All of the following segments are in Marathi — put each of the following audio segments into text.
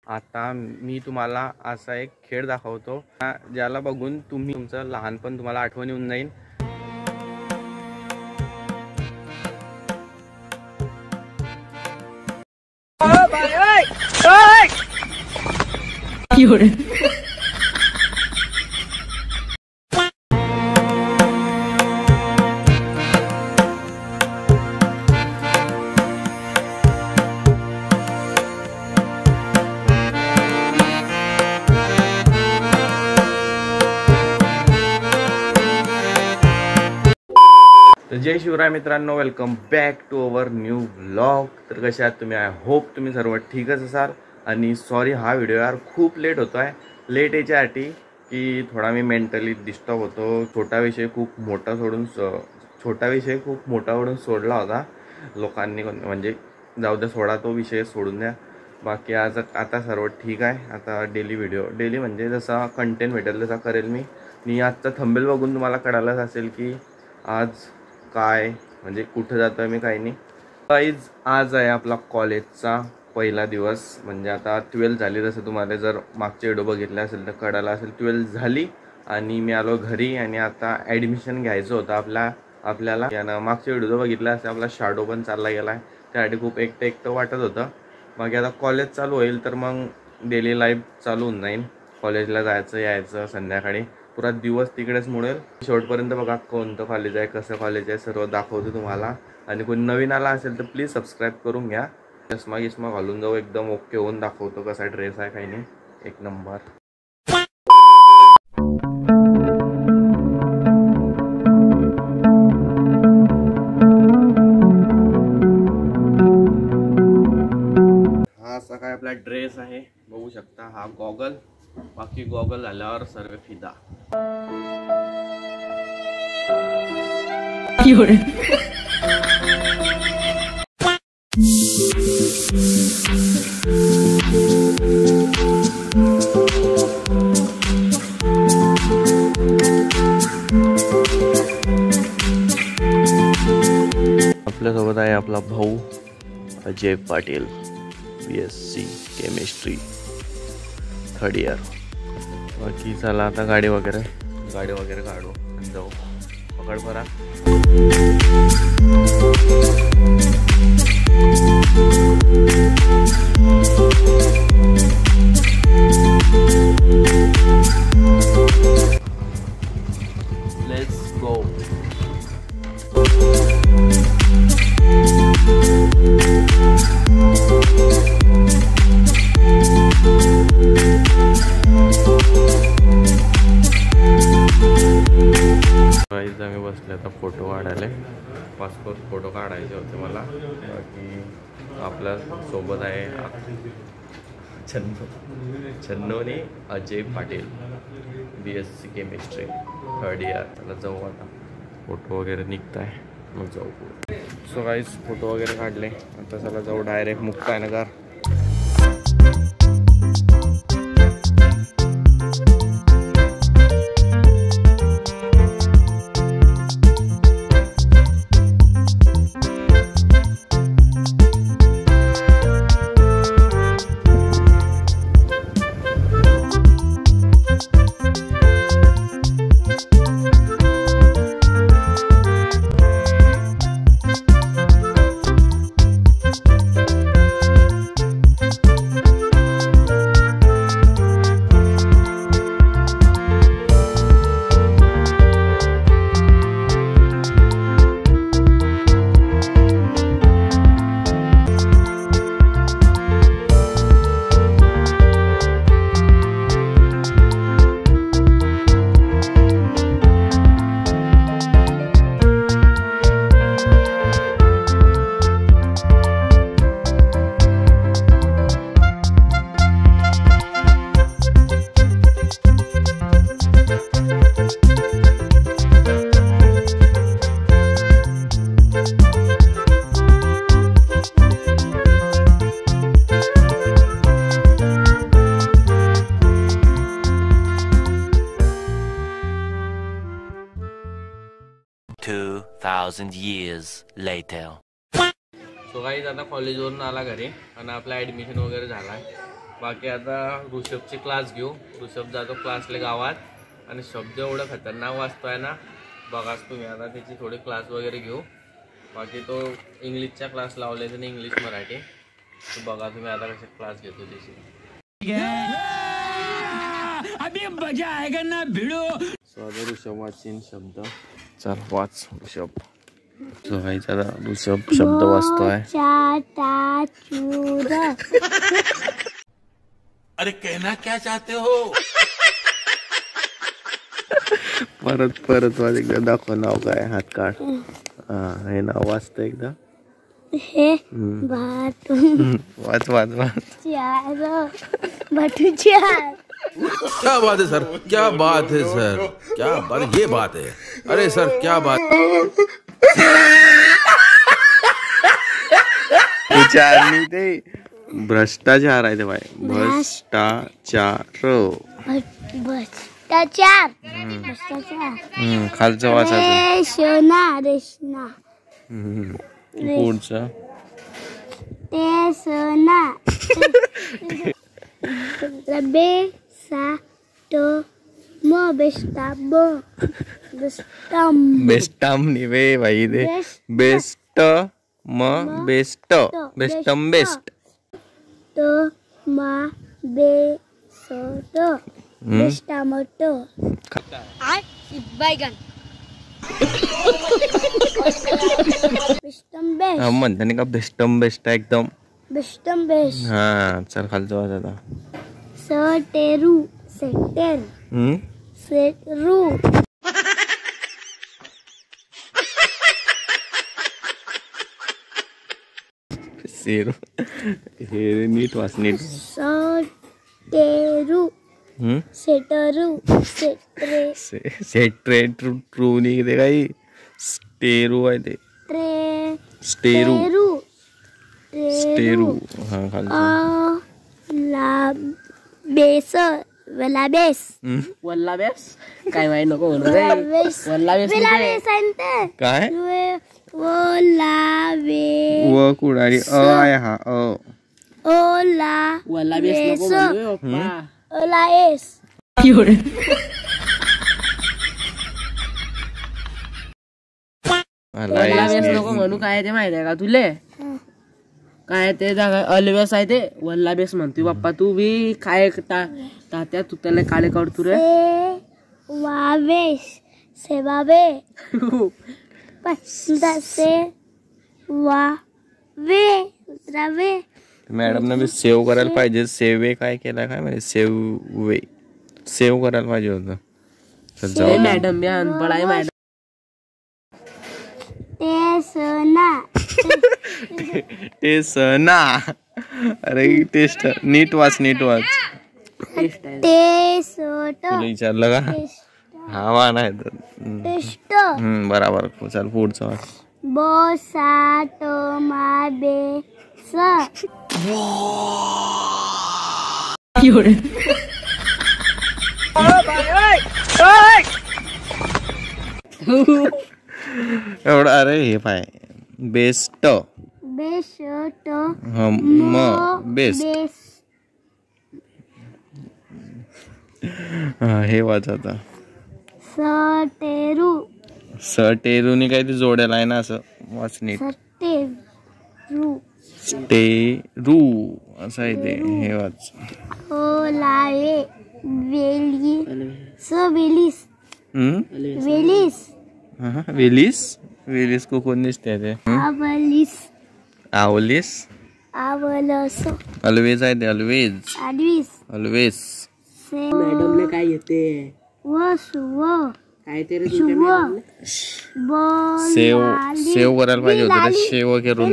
आता मी तुम्हाला असा एक खेळ दाखवतो ज्याला बघून तुम्ही तुमचं लहानपण तुम्हाला आठवण येऊन जाईल. तर जय शिवराय मित्रांनो, welcome back to our new vlog. तर कसे आहात तुम्ही? आय होप तुम्ही सर्व ठीकच असाल. आणि सॉरी हा व्हिडिओ यार खूप लेट होतो आहे. लेट याच्यासाठी की थोडा मी मेंटली डिस्टर्ब होतो. छोटा विषय खूप मोठा सोडला होता लोकांनी, म्हणजे जाऊ द्या, सोडा तो विषय सोडून द्या. बाकी आज आता सर्व ठीक आहे. आता डेली म्हणजे जसा कंटेंट भेटेल तसा करेल मी. आणि आजचा थंबनेल बघून तुम्हाला कळालंच असेल की आज काय म्हणजे कुठं जातो आहे मी, काही नाही. आज आहे आपला कॉलेजचा पहिला दिवस. म्हणजे आता 12th झाली. जसं तुम्हाला जर मागचे व्हिडिओ बघितले असेल तर कळालं असेल 12th झाली आणि मी आलो घरी. आणि आता ॲडमिशन घ्यायचं होतं आपल्याला. यानं मागचे व्हिडिओ बघितला असेल, आपला शॅडो पण चालला गेला आहे. त्यासाठी खूप एकटं वाटत होतं. बाकी आता कॉलेज चालू होईल तर मग डेली लाईफ चालू होऊन जाईल. कॉलेजला जायचं यायचं, संध्याकाळी पुरा दिवस तिकडेच मोडेल. शेवटपर्यंत बघा कोणतं कॉलेज आहे, कसं कॉलेज आहे, सर्व दाखवतो तुम्हाला. आणि कोणी नवीन आला असेल तर प्लीज सबस्क्राईब करून घ्या. चष्मा घालून जाऊ, एकदम ओके होऊन दाखवतो कसा ड्रेस आहे, काही नाही, एक नंबर. हा असा काय आपला ड्रेस आहे, बघू शकता. हा गॉगल, बाकी गॉगल झाल्यावर सर्व फिदा. आपल्यासोबत आहे आपला भाऊ Ajay Patil, BSc chemistry 3rd year. बाकी चला आता गाडी वगैरे काढू आणि जाऊ. पकड बरा. Let's go. आम्ही बसले आता फोटो काढायला. पासपोर्ट फोटो काढायचे होते मला. बाकी आपल्या सोबत आहे छन्नू आणि Ajay Patil, BSc chemistry 3rd year. त्याला जाऊ आता. फोटो वगैरे निघत आहे, मग जाऊ पुढे. सो गाईज फोटो वगैरे काढले. आता चला जाऊ direct Muktainagar. thousand years later. So guys आता कॉलेजवरून आला घरी आणि आपला ॲडमिशन वगैरे झाला आहे. बाकी आता ऋषभचे क्लास घेऊ. ऋषभ जातो क्लासला गावात आणि शब्द एवढं खतरनाक वाचतोय ना बघाच तुम्ही. आता त्याची थोडे क्लास वगैरे घेऊ. बाकी तो इंग्लिशचा क्लास लावले त्याने इंग्लिश मराठी. तर बघा तुम्ही आता कसे क्लास घेतो त्याची. अभी मजा आएगा ना भिडो. आता ऋषभ वाचीन शब्द. चल वाच ऋषभ. तो आता ऋषभ शब्द वाचतोय. अरे कहना क्या चाहते हो? परत वाच एकदा दाखव. नाव काय? हात काढ. हे नाव वाचतं एकदा. हे भात वाच वाच वाच. चार भाटू चार. क्या बात है सर, क्या बात है सर, क्या बात, ये बात है. अरे सर क्या बात. विचार नाही ते भ्रष्टाचार आहे ते भाई. भ्रष्टाचार. भ्रष्टाचार. खालचं वाचायचं. रेशना रेशना. पुढचं टेसना. बे सा तो म बेस्टा ब बेस्टम. बेस्टम निवे भाई दे. बेस्ट म बेस्ट. बेस्टम बेस्ट. तो मा बे सो तो बेस्टामोटो. बैगन. बेस्टम बेस्ट. म्हणते नाही का बेस्टम बेस्ट एकदम. बेस्टम बेस्ट. हा चल खालचं वाच आता. सटेरू सेटर. सेटरू. सेरू. हे नीट वाच नीट. सटेरू सेटरू सेट्रे. सेट्रे ट्रू नाही ते काही. स्टेरू आहे ते. स्टेरू. स्टेरू. हा खालचं. ला बेस. वला बेस. वल्ला बेस काय माहिती नको म्हणू रे. वल्ला बेस काय? वला बे. व कुडारी अ आहे हा. अ. ओला वल्ला बेस नको म्हणू पप्पा. ओला एस. वल्ला बेस नको म्हणू. काय ते माहिती आहे का तुले? काय ते जागा अलवेस आहे ते. वल्ला बेस म्हणतोय बाप्पा तू बी. काय तात्या तू त्याला काळे काढतो रे. वावेश सेवावे. से वावे उतरावे. मॅडम ने सेव्ह करायला पाहिजे. सेवे काय केलं काय माहिती. सेव्ह करायला पाहिजे होतं. मॅडम बी अनपड आहे मॅडम. टेसना. अरे टेस्ट. नीट वाच नीट वाच. तुला विचारलं का? हा वा नाही तर बराबर. चल पुढचं वाच. बोसा टोमा बे स. एवढं. अरे हे पाय. बेस्ट. बेस्ट. म बेस्ट. हे वाच आता. सटेरू. सटेरूनी काही ते जोड्याला आहे ना असं. वाच नीट. सटेरू. स्टेरू असं आहे ते. हे वाच. ओलावे वेली. वेलीस. वेलीस. वेलीस. वेलीस को कोण दिसते ते. आवलीस. आवलीस. आवलस. ऑलवेज आहे ते. ऑलवेज. आडवीस. ऑलवेज. मॅडमने काय येते? व सुव. काय ते रे तुमच्या मॅडमने? सेव करायला पाहिजे होतं. शेव करून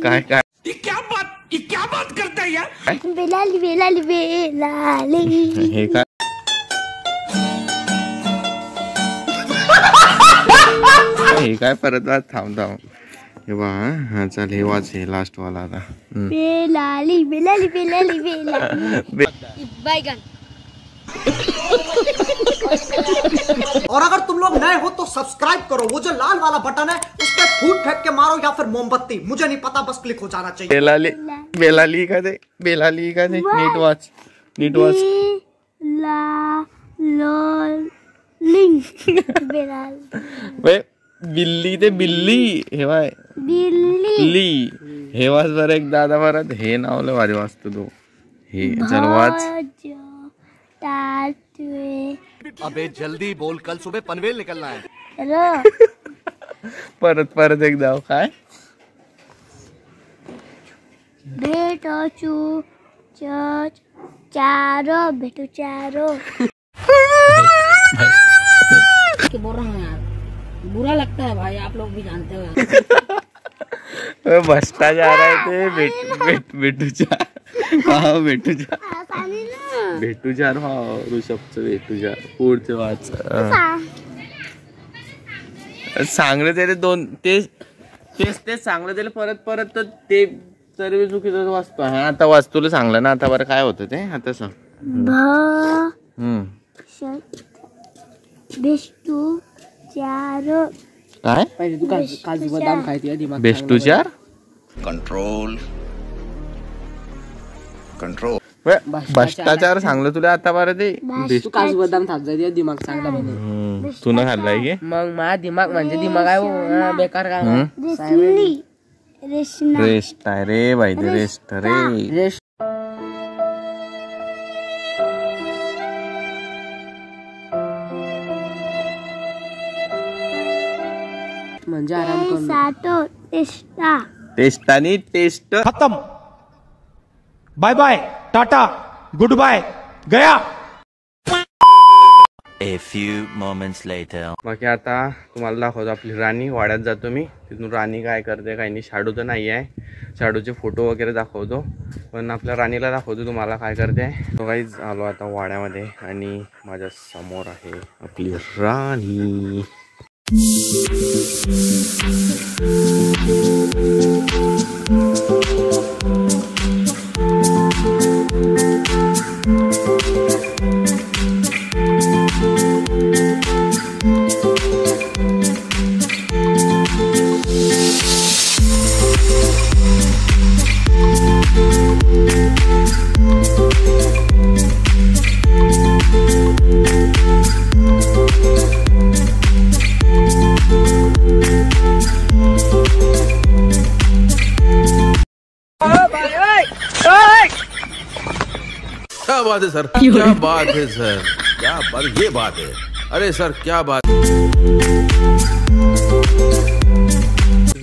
काय काय. क्या बात करता है यार? बेलाली बेलाली बेलाली. हे काय. हे काय परत वाच. थांब. हे बा. हा चल हे वाच. हे लास्ट वाला आता. बेलाली बेलाली बेलाली बेलाली. बैगन. और अगर तुम लोग नए हो तो सब्सक्राइब करो, वो जो लाल वाला बटन है उस पर फूट फेंक के मारो या फिर मोमबत्ती, मुझे नहीं पता, बस क्लिक हो जाना चाहिए। बेलाली का दे नीट वाच बिल्ली ते बिल्ली हेवाय बिल्ली हे वाच बरं एक दादा परत हे नावलं भारी वाचतो तू हे चल वाच। अबे जल्दी बोल, कल सुबह पनवेल निकलना है। परत एकदा काय भेटू चारो बोल रहा हूँ यार, बुरा लगता है भाई, आप लोग भी जानते हो। भ्रष्टाचार आहे ते भेटूचार हा ऋषभचं भेटूचार पुढचे वाच सांगलं त्याला दोन तेच सांगलं त्याला परत तर ते तरी चुकीचं वाचतो. हा आता वाचतुला सांगलं ना, आता बरं काय होतं ते आता सांग. काय पहिले तू काजू बदाम खायची दिमाग बेस्टूचार भ्रष्टाचार सांगलं तुला आता बरं ते तू काजू बदाम खात जाय, दिमाग चांगला बने. तू न खाल्लाय की मग माझा दिमाग म्हणजे दिमाग आहे बेकार काय रेस्ट आहे रे बाई रेस्ट रे. म्हणजे आराम करून टेस्ट आणि टेस्ट खत्म, bye bye, tata, good bye, गया. A few moments later. बाकी आता तुम्हाला दाखवतो आपली राणी. वाड्यात जातो मी, तिथून राणी काय करते काही नाही. शाडू तर नाही आहे, शाडूचे फोटो वगैरे दाखवतो, पण आपल्या राणीला दाखवतो तुम्हाला काय करते. तो काहीच आलो आता वाड्यामध्ये आणि माझ्या समोर आहे आपली राणी. क्या बात है सर, क्या बात है सर, क्या बात, ये बात है. अरे सर क्या बात.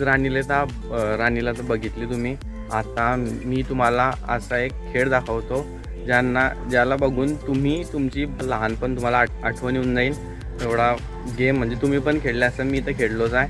राणीला तर बघितली तुम्ही. आता मी तुम्हाला असा एक खेळ दाखवतो ज्याला बघून तुमची लहानपण तुम्हाला आठवण येऊन जाईल. एवढा गेम म्हणजे तुम्ही पण खेळले असं, मी तर खेळलोच आहे.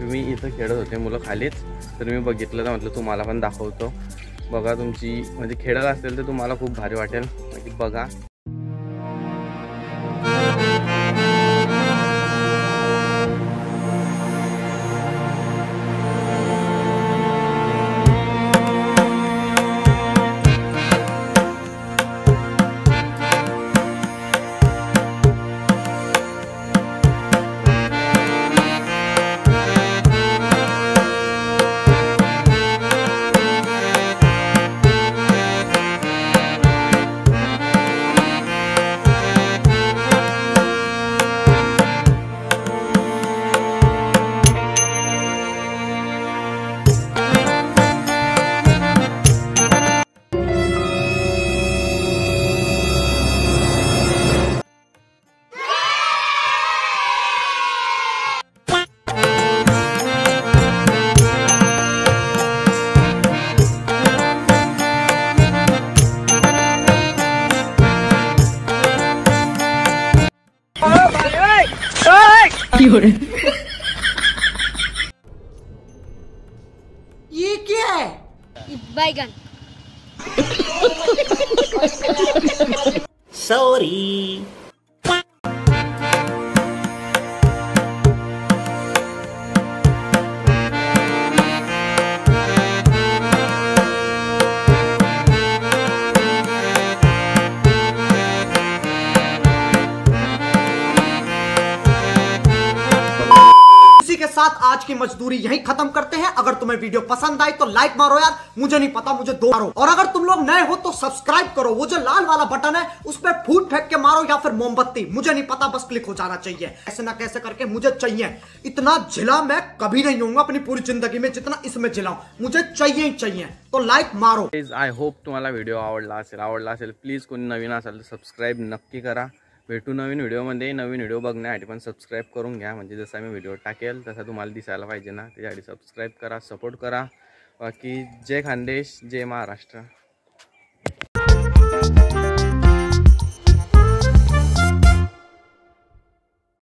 मी इथं खेळत होते मुलं खालीच, तर मी बघितलं तर म्हटलं तुम्हाला पण दाखवतो. बघा तुमची म्हणजे खेळत असेल तर तुम्हाला खूप भारी वाटेल. बघा ये क्या है? बैगन. सॉरी. साथ आज की मजदूरी यहीं खत्म करते हैं। अगर तुम्हें वीडियो पसंद आई तो लाइक मारो यार, मुझे नहीं पता, मुझे दो मारो। और अगर तुम लोग नए हो तो सब्सक्राइब करो, वो जो लाल वाला बटन है उस पर फूट फेंक के मारो या फिर मोमबत्ती, मुझे नहीं पता, बस क्लिक हो जाना चाहिए। ऐसे ना कैसे करके मुझे चाहिए। इतना झिला मैं कभी नहीं होऊंगा अपनी पूरी जिंदगी में जितना इसमें झिलाऊं, मुझे चाहिए ही चाहिए। तो लाइक मारो। आय होप तुम्हाला व्हिडिओ आवडला असेल प्लीज कोणी नवीन असेल तर सबस्क्राईब नक्की करा। भेटू नवीन व्हिडिओमध्ये। नवीन व्हिडिओ बघण्यासाठी पण सबस्क्राईब करून घ्या, म्हणजे जसा मी व्हिडिओ टाकेल तसा तुम्हाला दिसायला पाहिजे ना, त्यासाठी सबस्क्राईब करा, सपोर्ट करा। बाकी जय खानदेश, जय महाराष्ट्र।